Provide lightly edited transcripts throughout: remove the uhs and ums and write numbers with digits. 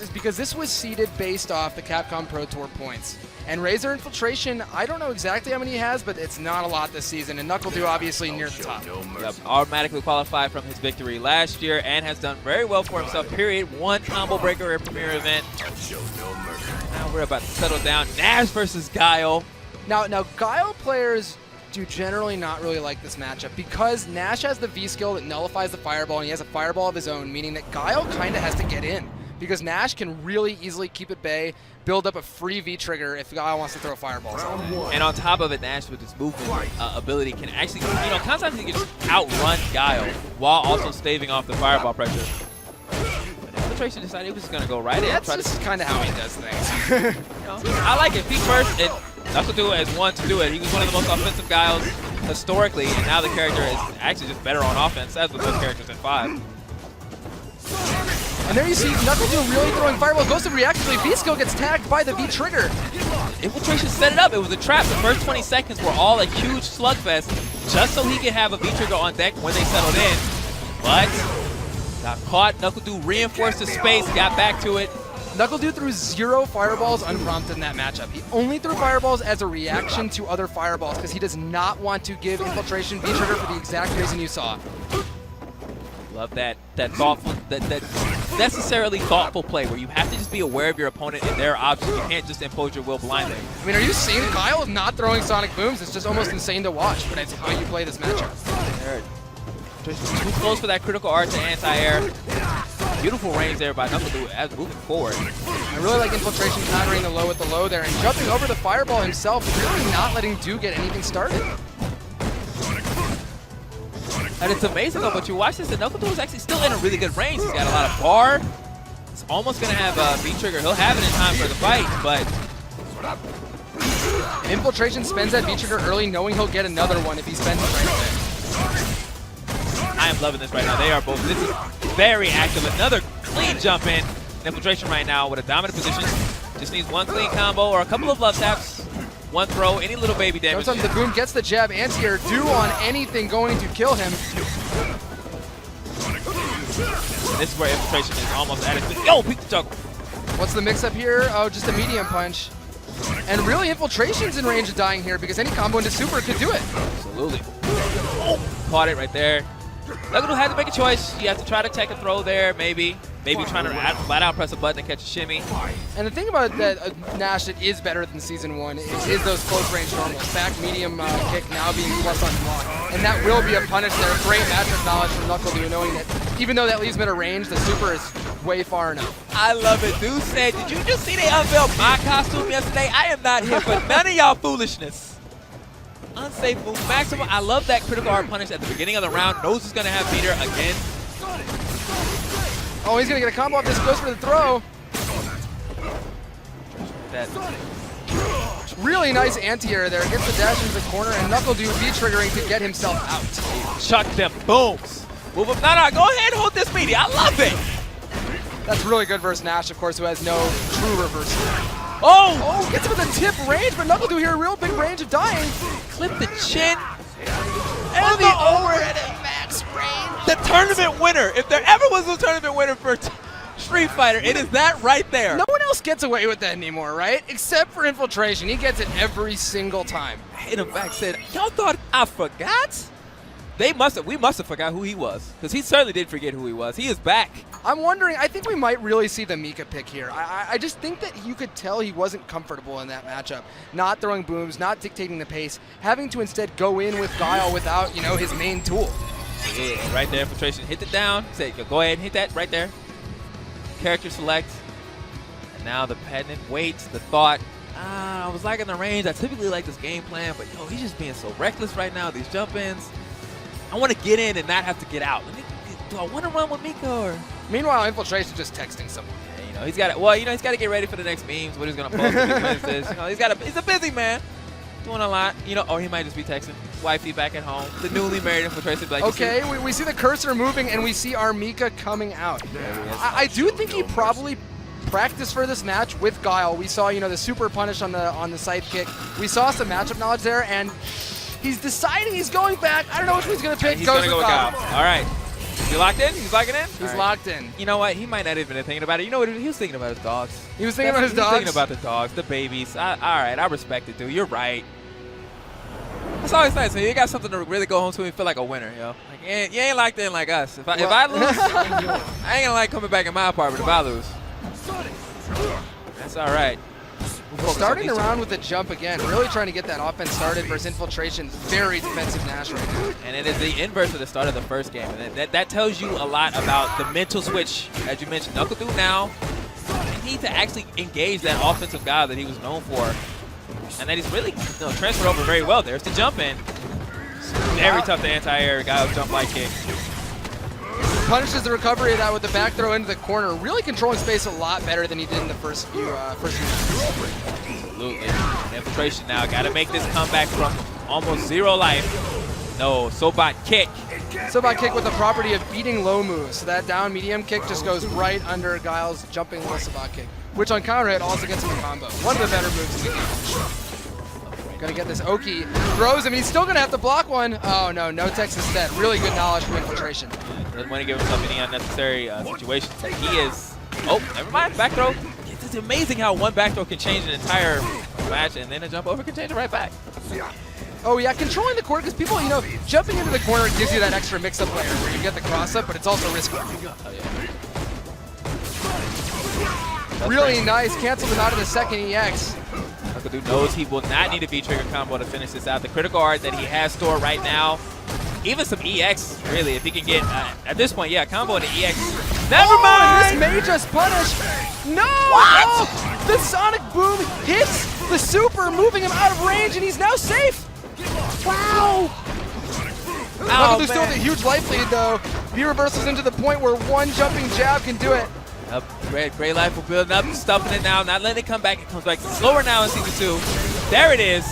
is because this was seeded based off the Capcom Pro Tour points. And Razor Infiltration, I don't know exactly how many he has, but it's not a lot this season. And NUCKLEDU obviously near the top. Yep, automatically qualified from his victory last year and has done very well for himself, period. One combo breaker at Premier Event. Now we're about to settle down. NASH versus GUILE. Now GUILE players do generally not really like this matchup because Nash has the V skill that nullifies the fireball, and he has a fireball of his own, meaning that GUILE kind of has to get in because Nash can really easily keep at bay, build up a free V trigger if GUILE wants to throw fireballs. And on top of it, Nash with his movement ability can actually, sometimes he can just outrun GUILE while also staving off the fireball pressure. But Infiltration decided he was just going to go right in. That's just kind of how he does things. I like it. Feet first, and NUCKLEDU as one to do it. He was one of the most offensive GUILEs historically, and now the character is actually just better on offense, as with those characters in 5. And there you see NUCKLEDU really throwing fireballs. Goes to reactively. V skill gets tagged by the V trigger. Infiltration set it up. It was a trap. The first 20 seconds were all a huge slugfest just so he could have a V trigger on deck when they settled in. But got caught. NUCKLEDU reinforced the space, got back to it. NUCKLEDU threw 0 fireballs unprompted in that matchup. He only threw fireballs as a reaction to other fireballs because he does not want to give Infiltration V trigger for the exact reason you saw. Love that thoughtful, that necessarily thoughtful play where you have to just be aware of your opponent and their options. You can't just impose your will blindly. I mean, are you seeing GUILE not throwing sonic booms? It's just almost insane to watch, but it's how you play this matchup. Too close for that critical art to anti-air. Beautiful range there by NUCKLEDU as moving forward. I really like Infiltration countering the low with the low there and jumping over the fireball himself, really not letting Du get anything started. And it's amazing though, but you watch this, and NUCKLEDU is actually still in a really good range. He's got a lot of bar. He's almost going to have a V-trigger. He'll have it in time for the fight, but... Infiltration spends that V-trigger early, knowing he'll get another one if he spends it right away. I am loving this right now. They are both, this is very active. Another clean jump in. Infiltration right now with a dominant position. Just needs one clean combo or a couple of love taps. One throw, any little baby damage. The boom gets the jab. Anti-air Du on anything going to kill him. And this is where Infiltration is almost at it. Yo, peek the juggle. What's the mix-up here? Oh, just a medium punch. And really, Infiltration's in range of dying here because any combo into super could do it. Absolutely. Oh, caught it right there. NUCKLEDU had to make a choice. You have to try to take a throw there, maybe. Maybe trying to flat out press a button and catch a shimmy. And the thing about that Nash that is better than Season 1 is those close range normals. Back medium kick now being plus on block. And that will be a punish there. Great matchup knowledge from NUCKLEDU, knowing that even though that leaves him at a range, the super is way far enough. I love it. Dude said, did you just see they unveiled my costume yesterday? I am not here for none of y'all foolishness. Unsafe move maximum. I love that critical art punish at the beginning of the round. Knows he's going to have meter again. Oh, he's going to get a combo off this. Goes for the throw. Really nice anti-air there. Gets the dash into the corner, and NUCKLEDU V-triggering to get himself out. Chuck them booms. Move up. No, go ahead and hold this media. I love it. That's really good versus Nash, of course, who has no true reversal. Oh! Gets him with a tip range, but NUCKLEDU here, real big range of dying. Clip the chin. And the overhead at max range. The tournament winner. If there ever was a tournament winner for Street Fighter, it is that right there. No one else gets away with that anymore, right? Except for Infiltration. He gets it every single time. In fact, said, y'all thought I forgot? We must have forgot who he was. Because he certainly did forget who he was. He is back. I'm wondering, I think we might really see the Mika pick here. I just think that you could tell he wasn't comfortable in that matchup. Not throwing booms, not dictating the pace, having to instead go in with GUILE without, his main tool. Yeah, right there, Infiltration. Hit it down. Say, go ahead and hit that right there. Character select. And now the pendant waits, the thought. I was liking the range. I typically like this game plan, but he's just being so reckless right now. These jump-ins. I want to get in and not have to get out. Do I want to run with Mika or? Meanwhile, Infiltration's just texting someone. Yeah, he's got to. Well, he's got to get ready for the next memes. What he's gonna post if he wins this. He's a busy man, doing a lot. Or he might just be texting wifey back at home. The newly married Infiltration. Like, okay, we see the cursor moving and we see our Mika coming out. I do think he probably practiced for this match with GUILE. We saw the super punish on the side kick. We saw some matchup knowledge there, and he's deciding he's going back. I don't know which one he's going to pick. He's going to go with GUILE. All right. he locked in? He's locking in? He's locked in. You know what? He might not even been thinking about it. You know what? He was thinking about his dogs. He was thinking about his dogs? He was thinking about the dogs, the babies. All right, I respect it, dude. You're right. It's always nice when you got something to really go home to and feel like a winner, yo. Like, you ain't locked in like us. If I lose, I ain't gonna like coming back in my apartment if I lose. That's all right. Starting around with the jump again, really trying to get that offense started versus Infiltration. Very defensive Nash right now. And it is the inverse of the start of the first game. And that tells you a lot about the mental switch. As you mentioned, NUCKLEDU now, they need to actually engage that offensive guy that he was known for. And that he's really transferred over very well. There's the jump in. Very tough to anti-air guy with jump light kick. Punishes the recovery of that with the back throw into the corner, really controlling space a lot better than he did in the first few minutes. Absolutely. And Infiltration now got to make this comeback from almost 0 life. No, Sobot kick. Sobot kick with the property of beating low moves. So that down medium kick just goes right under Guile's jumping little Sobot kick, which on counter hit also gets him a combo. One of the better moves in the game. Gonna get this Oki, throws him, and he's still gonna have to block one. Oh no, no text instead. Really good knowledge from Infiltration. Doesn't want to give himself any unnecessary situations. Like he is. Oh, never mind. Back throw. It's amazing how one back throw can change an entire match, and then a jump over can change it right back. Oh yeah, controlling the corner, because people, jumping into the corner gives you that extra mix-up layer where you get the cross-up, but it's also risky. Oh, yeah. Really nice. Cancel the knot of the second EX. NUCKLEDU knows he will not need a V-trigger combo to finish this out. The critical art that he has stored right now, even some EX, really, if he can get, at this point, yeah, combo and the EX. Never mind! This may just punish. No! What? Oh, the Sonic Boom hits the super, moving him out of range, and he's now safe. Wow! NUCKLEDU still with a huge life lead, though. V-reversals into the point where one jumping jab can do it. Yep, Great Life will build up, stuffing it now, not letting it come back. It comes back slower now in Season 2. There it is.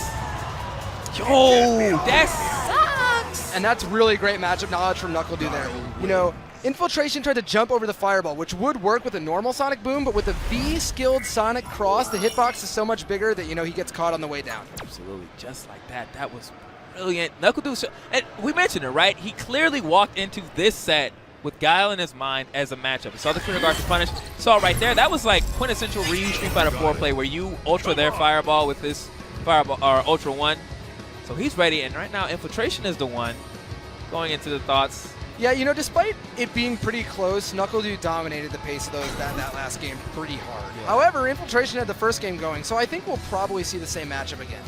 Yo, that sucks. And that's really great matchup knowledge from NUCKLEDU there. Infiltration tried to jump over the fireball, which would work with a normal Sonic Boom, but with a V-skilled Sonic Cross, the hitbox is so much bigger that, he gets caught on the way down. Absolutely, just like that. That was brilliant. NUCKLEDU, and we mentioned it, right? He clearly walked into this set with Guile in his mind as a matchup. He saw the critical art to punish. Saw it right there. That was like quintessential Ryu Street Fighter 4 play where you ultra their fireball with this fireball or Ultra 1. So he's ready, and right now Infiltration is the one going into the thoughts. Yeah, despite it being pretty close, NUCKLEDU dominated the pace of that last game pretty hard. Yeah. However, Infiltration had the first game going, so I think we'll probably see the same matchup again.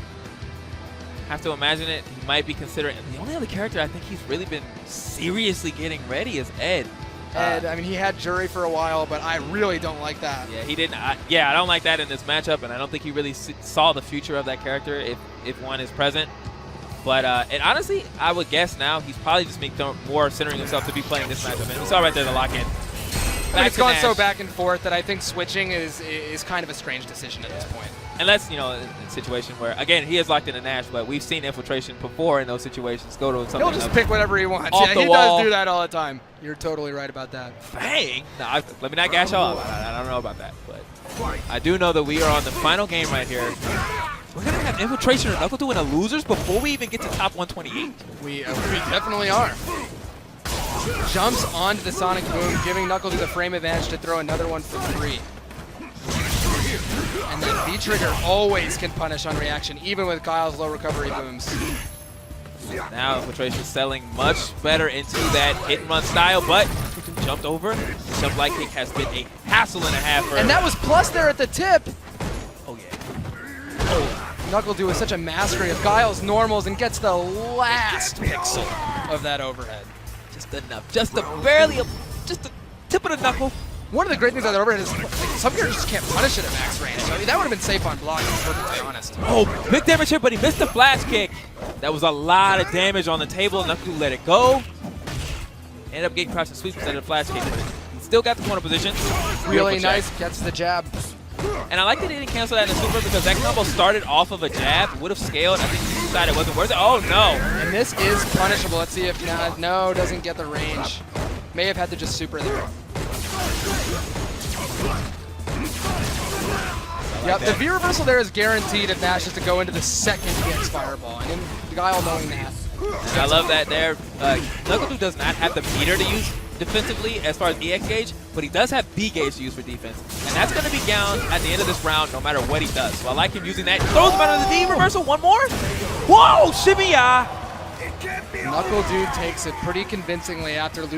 Have to imagine it. He might be considering. The only other character I think he's really been seriously getting ready is Ed. Ed, I mean, he had Jury for a while, but I really don't like that. Yeah, he didn't. I don't like that in this matchup, and I don't think he really saw the future of that character if one is present. But and honestly, I would guess now he's probably just more centering himself to be playing this matchup. And we saw right there the lock-in. It's gone so back and forth that I think switching is kind of a strange decision at this point. Unless, in a situation where, again, he is locked into Nash, but we've seen Infiltration before in those situations go to something. He'll just pick whatever he wants. Yeah, he does do that all the time. You're totally right about that. Bang! No, let me not gash y'all up. I don't know about that, but I do know that we are on the final game right here. We're going to have Infiltration or NUCKLEDU in a losers before we even get to top 128. We definitely are. Jumps onto the Sonic Boom, giving NUCKLEDU the frame advantage to throw another one for 3. And then V-Trigger always can punish on reaction, even with Guile's low recovery booms. Now Infiltration selling much better into that hit and run style, but jumped over. Jump light kick has been a hassle and a half for him. And that was plus there at the tip. Oh, yeah. Oh, NUCKLEDU is such a mastery of Guile's normals and gets the last pixel of that overhead. Just enough. Just the tip of the knuckle. One of the great things about that overhead is some characters just can't punish it at max range. I mean, that would have been safe on block, to be perfectly honest. Oh, big damage here, but he missed the flash kick. That was a lot of damage on the table. NUCKLEDU let it go. Ended up getting crouched and sweeps instead of the flash kick, but he still got the corner position. Really nice, gets the jab. And I like that he didn't cancel that in the super because that combo started off of a jab, would have scaled. I think he decided it wasn't worth it. Oh, no. And this is punishable. Let's see if no, doesn't get the range. May have had to just super there. Yep, the V reversal there is guaranteed if Nash is to go into the second EX fireball. And Guile knowing that. I love that there. NUCKLEDU does not have the meter to use. defensively as far as EX gauge, but he does have B gauge to use for defense. And that's going to be gowned at the end of this round no matter what he does. So I like him using that. Throws him out of the D reversal. One more. Whoa, Shibuya. NUCKLEDU takes it pretty convincingly after losing.